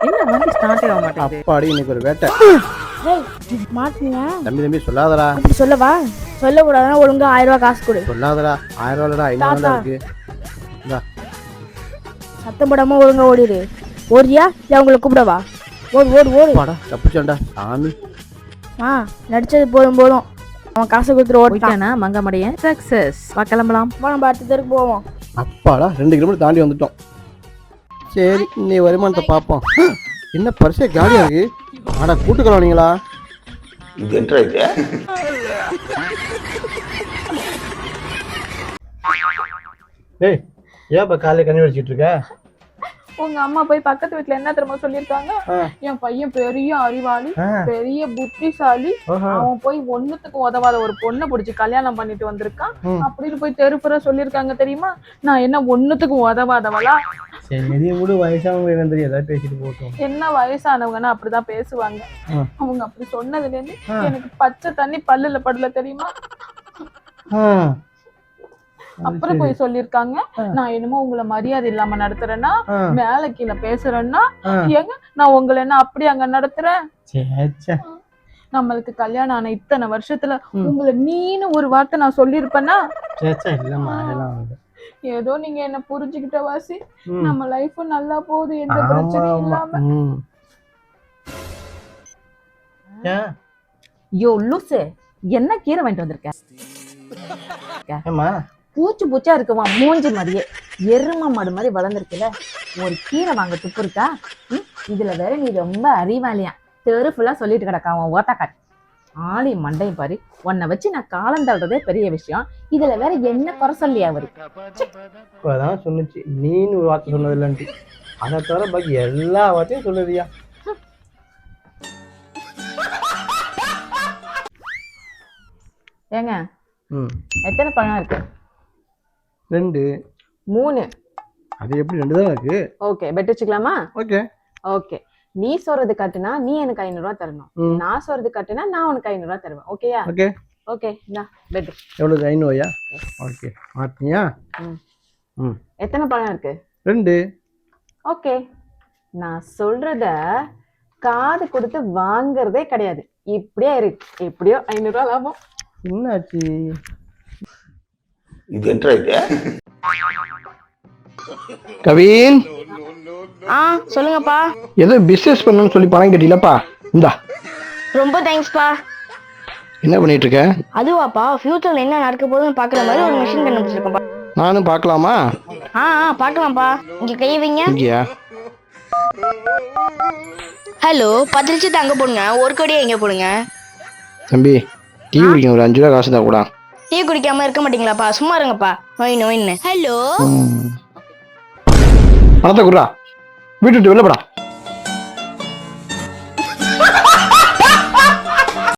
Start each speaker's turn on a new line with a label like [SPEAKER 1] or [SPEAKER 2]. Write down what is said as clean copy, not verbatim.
[SPEAKER 1] என்ன வண்டி ஸ்டார்ட் ஆக மாட்டேங்குது.
[SPEAKER 2] அப்பாடி இன்னைக்கு ஒரு வேட்டை.
[SPEAKER 3] மாட்டீங்க
[SPEAKER 2] தம்பி சொல்லாதடா.
[SPEAKER 3] அப்படி சொல்லவா? சொல்லக்கூடாதுன்னா ஒழுங்கா 1000 ரூபாய் காசு கொடு.
[SPEAKER 2] சொல்லாதடா. 1000 ரூபாய்டா 500 இருக்கு. இந்தா
[SPEAKER 3] சத்தம் போடாம ஒழுங்கா ஓடிடு. ஓடியா இல்ல உங்களை கூப்பிடவா? ஓடு ஓடு ஓடு.
[SPEAKER 2] பாடா தப்பிச்சோண்டா சாமி.
[SPEAKER 3] நடிச்சது போதும் போதும். அவன் காசு கொடுத்துட்டு ஓடிட்டான்.
[SPEAKER 1] போயிட்டானா மங்கமடையன் சக்சஸ். வா கிளம்பலாம்.
[SPEAKER 3] நம்ம அடுத்த தெருக்கு போவோம்.
[SPEAKER 2] அப்பாடா 2 கிலோமீட்டர் தாண்டி வந்துட்டோம். சரி இன்னை வருமானத்தை பார்ப்போம். என்ன பரிசே காலியா இருக்கு. ஆடா கூட்டுக்கலாவீங்களா?
[SPEAKER 4] இது என்ன இது?
[SPEAKER 2] ஏய் ஏப்பா காலையில கண்ணி வச்சுட்டு இருக்க?
[SPEAKER 5] உங்க அம்மா போய் பக்கத்து வீட்டுல என்ன தெரியுமா சொல்லிருக்காங்க? என் பையன் பெரிய அறிவாளி, பெரிய புத்திசாலி, அவன் போய் ஒண்ணுத்துக்கு உதவாத ஒரு பொண்ணை பிடிச்சி கல்யாணம் பண்ணிட்டு வந்திருக்கான் அப்படின்னு போய் தெருப்புற சொல்லிருக்காங்க தெரியுமா? நான் என்ன ஒண்ணுத்துக்கு உதவாதவளா?
[SPEAKER 2] சரி கூட வயசானவங்க என்ன தெரியும் ஏதாவது பேசிட்டு போட்டோம்.
[SPEAKER 5] என்ன வயசானவங்கன்னா அப்படிதான் பேசுவாங்க. அவங்க அப்படி சொன்னதுல இருந்து எனக்கு பச்சை தண்ணி பல்லுல படல தெரியுமா? அப்புறம் போய் சொல்லிருக்காங்க, நான் என்னமோ உங்களை மரியாதை இல்லாம நடத்துறேன்னா, மேல கீழே பேசுறேன்னா, ஏங்க நான் உங்களை என்ன அப்படி அங்க நடத்துறேன்? நம்மளுக்கு கல்யாணம் ஆன இத்தனை வருஷத்துல உங்களை நீன்னு ஒரு வார்த்தை நான் சொல்லிருப்பேன்னா? ஏதோ நீங்க என்ன புரிஞ்சுக்கிட்ட வாசி. நம்ம லைஃப் நல்லா போகுது, எந்த பிரச்சனையும் இல்லாம.
[SPEAKER 1] யோ லூசு, என்ன கீரை வாங்கிட்டு வந்திருக்க? பூச்சி பூச்சா இருக்குவா மூஞ்சி மாதிரியே. எரும மாடு மாதிரி வளர்ந்துருக்குல, ஒரு கீரை வாங்க துப்பு இருக்கா? இதுல வேற நீ ரொம்ப அறிவாளியா தெரு ஃபுல்லா சொல்லிட்டு கிடக்கா உன் ஓட்டக்காட். ஆளி மண்டையும் பாரு. உன்னை வச்சு நான் காலம் தள்ளுறதே பெரிய விஷயம், இதுல வேற என்ன குறை சொல்லியா அவரு?
[SPEAKER 2] அதான் சொன்னுச்சு நீன்னு ஒரு வார்த்தை சொன்னது இல்லன்ட்டு. அதை தவிர பாக்கி எல்லா வார்த்தையும் சொல்லுதியா.
[SPEAKER 1] ஏங்க எத்தனை பழம் இருக்கு?
[SPEAKER 2] 2
[SPEAKER 1] 3.
[SPEAKER 2] அது எப்படி 2 தான் இருக்கு?
[SPEAKER 1] ஓகே பெட் வச்சுக்கலாமா?
[SPEAKER 2] Okay
[SPEAKER 1] okay. நீ சொல்றது கட்டுனா நீ எனக்கு 500 ரூபாய் தரணும், நான் சொல்றது கட்டுனா நான் உனக்கு 500 ரூபாய் தருவேன். ஓகேயா?
[SPEAKER 2] Okay
[SPEAKER 1] okay. இந்தா பெட்.
[SPEAKER 2] எவ்வளவு? 500? ஓகே மாத்தியா?
[SPEAKER 1] எத்தனை பழம் இருக்கு?
[SPEAKER 2] 2.
[SPEAKER 1] ஓகே. நான் சொல்றத காது கொடுத்து வாங்குறதே கிடையாது. இப்படியே இருக்கு. எப்படியோ 500 ரூபாய் லாபம்.
[SPEAKER 2] என்னாச்சு?
[SPEAKER 4] இது என்ன இது?
[SPEAKER 2] கவின்
[SPEAKER 3] சொல்லுங்கப்பா.
[SPEAKER 2] ஏதோ பிசினஸ் பண்ணணும்னு சொல்லி பணம் கேட்டீங்களப்பா, இந்தா.
[SPEAKER 3] ரொம்ப தேங்க்ஸ்ப்பா.
[SPEAKER 2] என்ன பண்ணிட்டு இருக்க?
[SPEAKER 3] அதுவாப்பா, ஃபியூச்சர்ல என்ன நடக்க போகுதுன்னு பாக்குற மாதிரி ஒரு மிஷின் கண்டுபிடிச்சிருக்கேன்ப்பா.
[SPEAKER 2] நானும் பார்க்கலாமா?
[SPEAKER 3] பார்க்கலாம்ப்பா. இங்க கை வைங்க.
[SPEAKER 2] இங்கயா?
[SPEAKER 3] ஹலோ 10 லட்சத்தை அங்க போடுங்க, 1 கோடியே இங்க போடுங்க.
[SPEAKER 2] தம்பி டீ குடிக்கணும், ஒரு 5 ரூபா காசு தான் கூட.
[SPEAKER 3] டீ குடிக்காம இருக்க மாட்டீங்களாப்பா? சும்மா இருங்கப்பா. நோயின்னு. ஹலோ
[SPEAKER 2] பணத்தை குடுறா, வீட்டு விட்டு வெளில போடா.